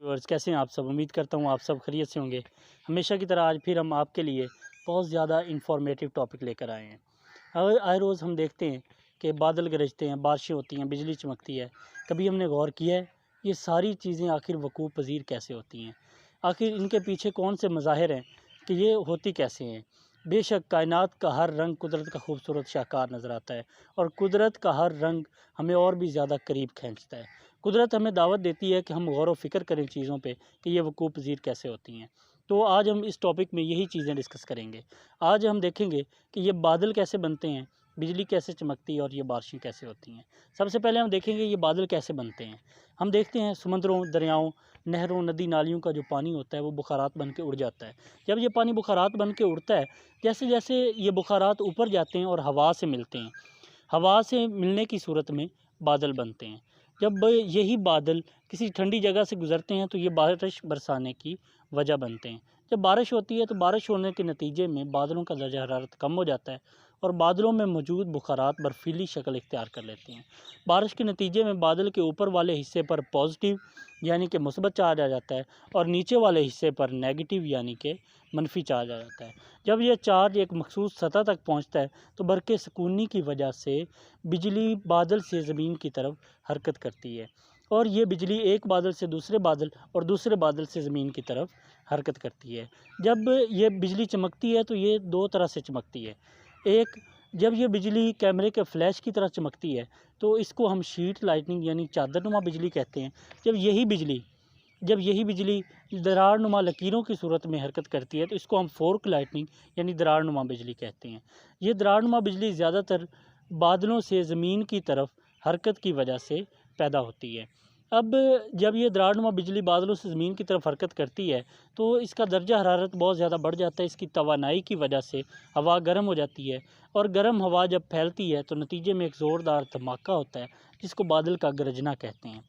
Viewers, कैसे हैं आप सब। उम्मीद करता हूँ आप सब खैरियत से होंगे। हमेशा की तरह आज फिर हम आपके लिए बहुत ज़्यादा इंफॉर्मेटिव टॉपिक लेकर आए हैं। आए रोज़ हम देखते हैं कि बादल गरजते हैं, बारिशें होती हैं, बिजली चमकती है। कभी हमने गौर किया है ये सारी चीज़ें आखिर वकूफ़ पज़ीर कैसे होती हैं? आखिर इनके पीछे कौन से मज़ाहिर हैं कि ये होती कैसे हैं? बेशक कायनात का हर रंग कुदरत का खूबसूरत शाहकार नज़र आता है और कुदरत का हर रंग हमें और भी ज़्यादा करीब खींचता है। कुदरत हमें दावत देती है कि हम गौर व फ़िक्र करें चीज़ों पे कि ये वकूफ़ पज़ीर कैसे होती हैं। तो आज हम इस टॉपिक में यही चीज़ें डिस्कस करेंगे। आज हम देखेंगे कि ये बादल कैसे बनते हैं, बिजली कैसे चमकती है और ये बारिशें कैसे होती हैं। सबसे पहले हम देखेंगे ये बादल कैसे बनते हैं। हम देखते हैं समुद्रों, दरियाओं, नहरों, नदी नालियों का जो पानी होता है वो बुखारात बन के उड़ जाता है। जब ये पानी बुखारात बन के उड़ता है, जैसे-जैसे ये बुखारात ऊपर जाते हैं और हवा से मिलते हैं, हवा से मिलने की सूरत में बादल बनते हैं। जब यही बादल किसी ठंडी जगह से गुज़रते हैं तो ये बारिश बरसाने की वजह बनते हैं। जब बारिश होती है तो बारिश होने के नतीजे में बादलों का दर्जा हरारत कम हो जाता है और बादलों में मौजूद बुखारात बर्फ़ीली शक्ल इख्तियार कर लेते हैं। बारिश के नतीजे में बादल के ऊपर वाले हिस्से पर पॉज़िटिव यानी कि मुस्बत चार्ज आ जाता है और नीचे वाले हिस्से पर नेगेटिव यानी कि मनफ़ी चार्ज आ जाता है। जब यह चार्ज एक मख़सूस सतह तक पहुँचता है तो बरक़े सकूनी की वजह से बिजली बादल से ज़मीन की तरफ हरकत करती है और ये बिजली एक बादल से दूसरे बादल और दूसरे बादल से ज़मीन की तरफ हरकत करती है। जब ये बिजली चमकती है तो ये दो तरह से चमकती है। एक, जब ये बिजली कैमरे के फ्लैश की तरह चमकती है तो इसको हम शीट लाइटनिंग यानी चादरनुमा बिजली कहते हैं। जब यही बिजली दरारनुमा लकीरों की सूरत में हरकत करती है तो इसको हम फ़ोर्क लाइटनिंग यानी दरारनुमा बिजली कहते हैं। ये दरारनुमा बिजली ज़्यादातर बादलों से ज़मीन की तरफ हरकत की वजह से पैदा होती है। अब जब ये दरारनुमा बिजली बादलों से ज़मीन की तरफ हरकत करती है तो इसका दर्जा हरारत बहुत ज़्यादा बढ़ जाता है। इसकी तवानाई की वजह से हवा गर्म हो जाती है और गर्म हवा जब फैलती है तो नतीजे में एक ज़ोरदार धमाका होता है जिसको बादल का गरजना कहते हैं।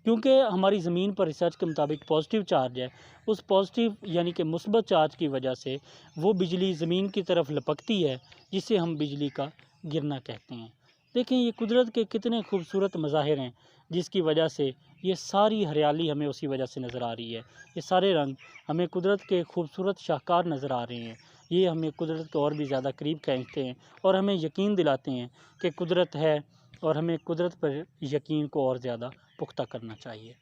क्योंकि हमारी ज़मीन पर रिसर्च के मुताबिक पॉज़िटिव चार्ज है, उस पॉज़िटिव यानी कि मुस्बत चार्ज की वजह से वो बिजली ज़मीन की तरफ लपकती है जिसे हम बिजली का गिरना कहते हैं। देखें ये कुदरत के कितने खूबसूरत मज़ाहिर हैं जिसकी वजह से ये सारी हरियाली हमें उसी वजह से नज़र आ रही है। ये सारे रंग हमें कुदरत के खूबसूरत शाहकार नज़र आ रहे हैं। ये हमें कुदरत को और भी ज़्यादा करीब खींचते हैं और हमें यकीन दिलाते हैं कि कुदरत है और हमें कुदरत पर यकीन को और ज़्यादा पुख्ता करना चाहिए।